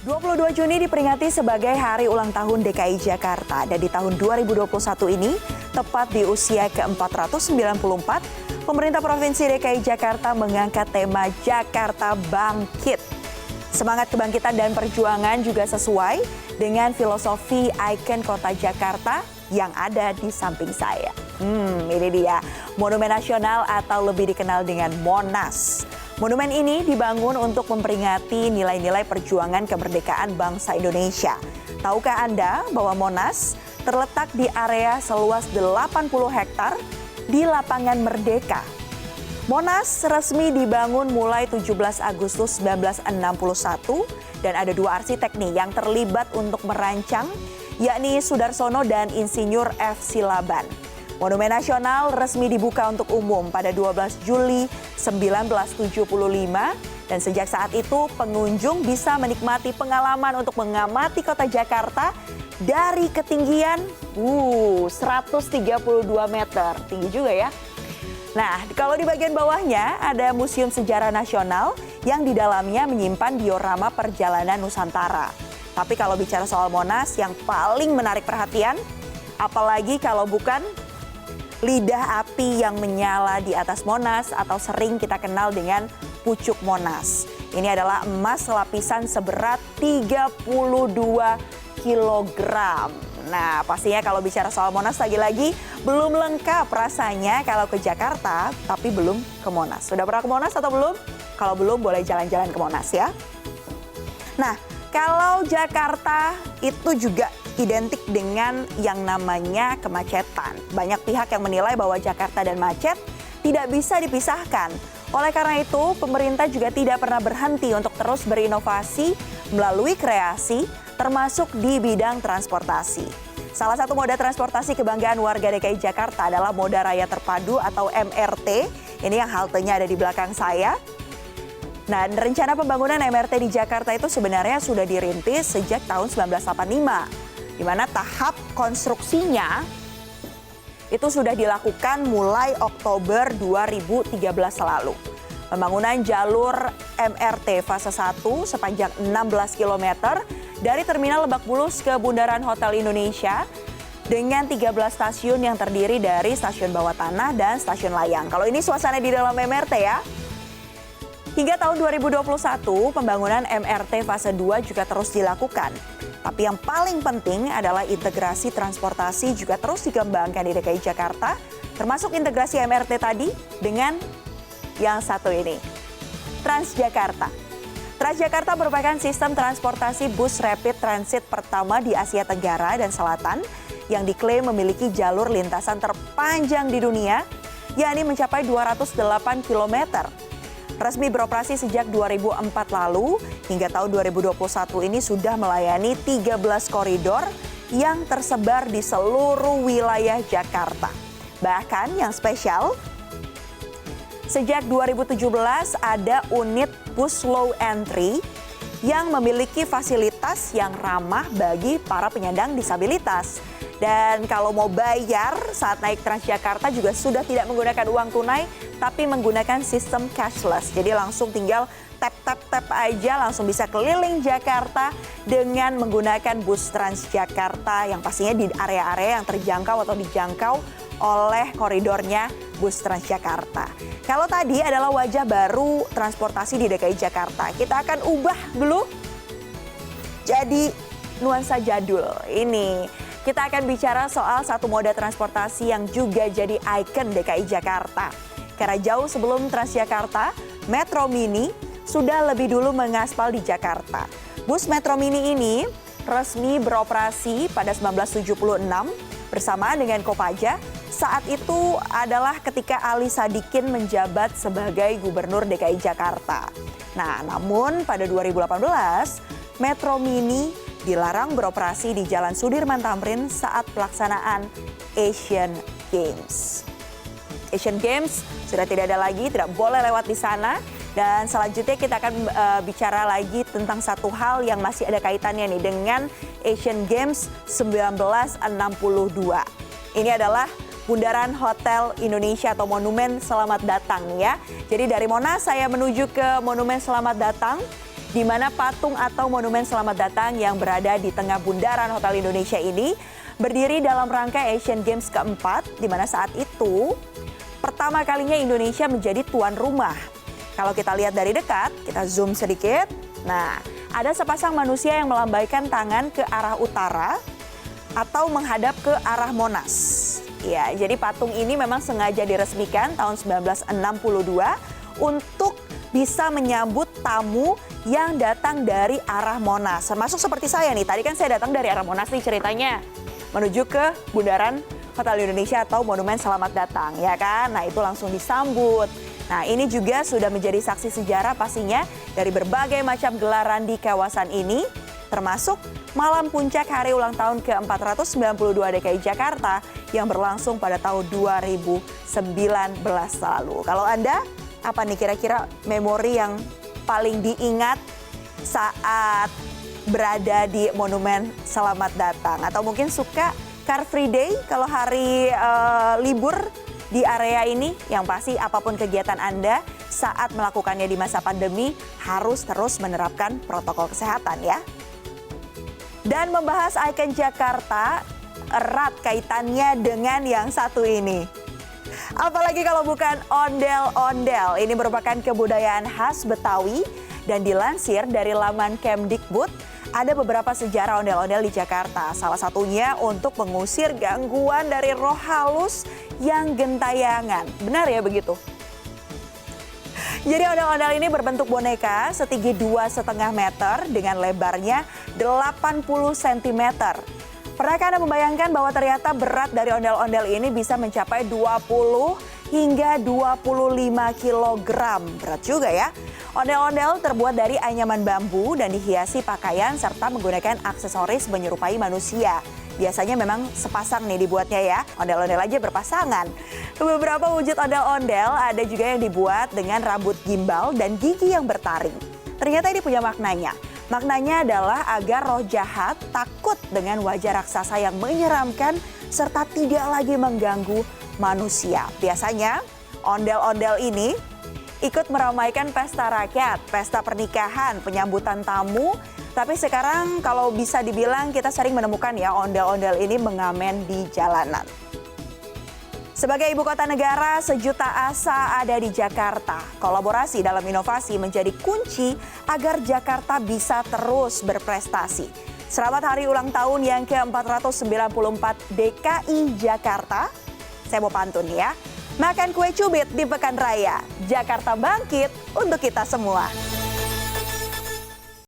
22 Juni diperingati sebagai Hari Ulang Tahun DKI Jakarta dan di tahun 2021 ini, tepat di usia ke-494, pemerintah Provinsi DKI Jakarta mengangkat tema Jakarta Bangkit. Semangat kebangkitan dan perjuangan juga sesuai dengan filosofi ikon kota Jakarta yang ada di samping saya. Ini dia, Monumen Nasional atau lebih dikenal dengan Monas. Monumen ini dibangun untuk memperingati nilai-nilai perjuangan kemerdekaan bangsa Indonesia. Tahukah Anda bahwa Monas terletak di area seluas 80 hektar di Lapangan Merdeka? Monas resmi dibangun mulai 17 Agustus 1961 dan ada dua arsitek nih yang terlibat untuk merancang, yakni Sudarsono dan Insinyur F. Silaban. Monumen Nasional resmi dibuka untuk umum pada 12 Juli 1975 dan sejak saat itu pengunjung bisa menikmati pengalaman untuk mengamati kota Jakarta dari ketinggian 132 meter. Tinggi juga ya. Nah, kalau di bagian bawahnya ada Museum Sejarah Nasional yang di dalamnya menyimpan diorama perjalanan Nusantara. Tapi kalau bicara soal Monas yang paling menarik perhatian, apalagi kalau bukan lidah api yang menyala di atas Monas atau sering kita kenal dengan pucuk Monas. Ini adalah emas lapisan seberat 32 kilogram. Nah, pastinya kalau bicara soal Monas lagi-lagi belum lengkap rasanya kalau ke Jakarta tapi belum ke Monas. Sudah pernah ke Monas atau belum? Kalau belum boleh jalan-jalan ke Monas ya. Nah, kalau Jakarta itu juga identik dengan yang namanya kemacetan. Banyak pihak yang menilai bahwa Jakarta dan macet tidak bisa dipisahkan. Oleh karena itu, pemerintah juga tidak pernah berhenti untuk terus berinovasi melalui kreasi, termasuk di bidang transportasi. Salah satu moda transportasi kebanggaan warga DKI Jakarta adalah Moda Raya Terpadu atau MRT. Ini yang haltenya ada di belakang saya. Nah, rencana pembangunan MRT di Jakarta itu sebenarnya sudah dirintis sejak tahun 1985. Di mana tahap konstruksinya itu sudah dilakukan mulai Oktober 2013 lalu. Pembangunan jalur MRT fase 1 sepanjang 16 km dari Terminal Lebak Bulus ke Bundaran Hotel Indonesia dengan 13 stasiun yang terdiri dari stasiun bawah tanah dan stasiun layang. Kalau ini suasana di dalam MRT ya. Hingga tahun 2021, pembangunan MRT fase 2 juga terus dilakukan. Tapi yang paling penting adalah integrasi transportasi juga terus dikembangkan di DKI Jakarta, termasuk integrasi MRT tadi dengan yang satu ini, Transjakarta. Transjakarta merupakan sistem transportasi bus rapid transit pertama di Asia Tenggara dan Selatan yang diklaim memiliki jalur lintasan terpanjang di dunia, yakni mencapai 208 km. Resmi beroperasi sejak 2004 lalu, hingga tahun 2021 ini sudah melayani 13 koridor yang tersebar di seluruh wilayah Jakarta. Bahkan yang spesial, sejak 2017 ada unit bus low entry yang memiliki fasilitas yang ramah bagi para penyandang disabilitas. Dan kalau mau bayar saat naik Transjakarta juga sudah tidak menggunakan uang tunai, tapi menggunakan sistem cashless. Jadi langsung tinggal tap aja langsung bisa keliling Jakarta dengan menggunakan bus Transjakarta yang pastinya di area-area yang terjangkau atau dijangkau oleh koridornya bus Transjakarta. Kalau tadi adalah wajah baru transportasi di DKI Jakarta, kita akan ubah dulu jadi nuansa jadul. Ini kita akan bicara soal satu moda transportasi yang juga jadi ikon DKI Jakarta. Karena jauh sebelum Transjakarta, Metro Mini sudah lebih dulu mengaspal di Jakarta. Bus Metro Mini ini resmi beroperasi pada 1976 bersamaan dengan Kopaja. Saat itu adalah ketika Ali Sadikin menjabat sebagai Gubernur DKI Jakarta. Nah, namun pada 2018, Metro Mini dilarang beroperasi di Jalan Sudirman Tamrin saat pelaksanaan Asian Games. Asian Games sudah tidak ada lagi, tidak boleh lewat di sana. Dan selanjutnya kita akan bicara lagi tentang satu hal yang masih ada kaitannya nih dengan Asian Games 1962. Ini adalah Bundaran Hotel Indonesia atau Monumen Selamat Datang ya. Jadi dari Monas saya menuju ke Monumen Selamat Datang di mana patung atau monumen selamat datang yang berada di tengah bundaran Hotel Indonesia ini berdiri dalam rangka Asian Games keempat, di mana saat itu pertama kalinya Indonesia menjadi tuan rumah. Kalau kita lihat dari dekat, kita zoom sedikit. Nah, ada sepasang manusia yang melambaikan tangan ke arah utara atau menghadap ke arah Monas. Ya, jadi patung ini memang sengaja diresmikan tahun 1962 untuk bisa menyambut tamu yang datang dari arah Monas. Termasuk seperti saya nih, tadi kan saya datang dari arah Monas nih ceritanya. Menuju ke Bundaran Hotel Indonesia atau Monumen Selamat Datang, ya kan? Nah, itu langsung disambut. Nah, ini juga sudah menjadi saksi sejarah pastinya dari berbagai macam gelaran di kawasan ini, termasuk malam puncak hari ulang tahun ke-492 DKI Jakarta yang berlangsung pada tahun 2019 lalu. Kalau Anda, apa nih kira-kira memori yang paling diingat saat berada di Monumen Selamat Datang? Atau mungkin suka Car Free Day kalau hari libur di area ini? Yang pasti apapun kegiatan Anda saat melakukannya di masa pandemi harus terus menerapkan protokol kesehatan ya. Dan membahas ikon Jakarta erat kaitannya dengan yang satu ini. Apalagi kalau bukan ondel-ondel. Ini merupakan kebudayaan khas Betawi dan dilansir dari laman Kemdikbud, ada beberapa sejarah ondel-ondel di Jakarta. Salah satunya untuk mengusir gangguan dari roh halus yang gentayangan. Benar ya begitu? Jadi ondel-ondel ini berbentuk boneka setinggi 2,5 meter dengan lebarnya 80 cm. Pernahkah Anda membayangkan bahwa ternyata berat dari ondel-ondel ini bisa mencapai 20 hingga 25 kg. Berat juga ya. Ondel-ondel terbuat dari anyaman bambu dan dihiasi pakaian serta menggunakan aksesoris menyerupai manusia. Biasanya memang sepasang nih dibuatnya ya. Ondel-ondel aja berpasangan. Beberapa wujud ondel-ondel ada juga yang dibuat dengan rambut gimbal dan gigi yang bertaring. Ternyata ini punya maknanya. Maknanya adalah agar roh jahat takut dengan wajah raksasa yang menyeramkan serta tidak lagi mengganggu manusia. Biasanya ondel-ondel ini ikut meramaikan pesta rakyat, pesta pernikahan, penyambutan tamu. Tapi sekarang kalau bisa dibilang kita sering menemukan ya ondel-ondel ini mengamen di jalanan. Sebagai ibu kota negara, sejuta asa ada di Jakarta. Kolaborasi dalam inovasi menjadi kunci agar Jakarta bisa terus berprestasi. Selamat hari ulang tahun yang ke-494 DKI Jakarta. Saya mau pantun ya. Makan kue cubit di Pekan Raya. Jakarta bangkit untuk kita semua.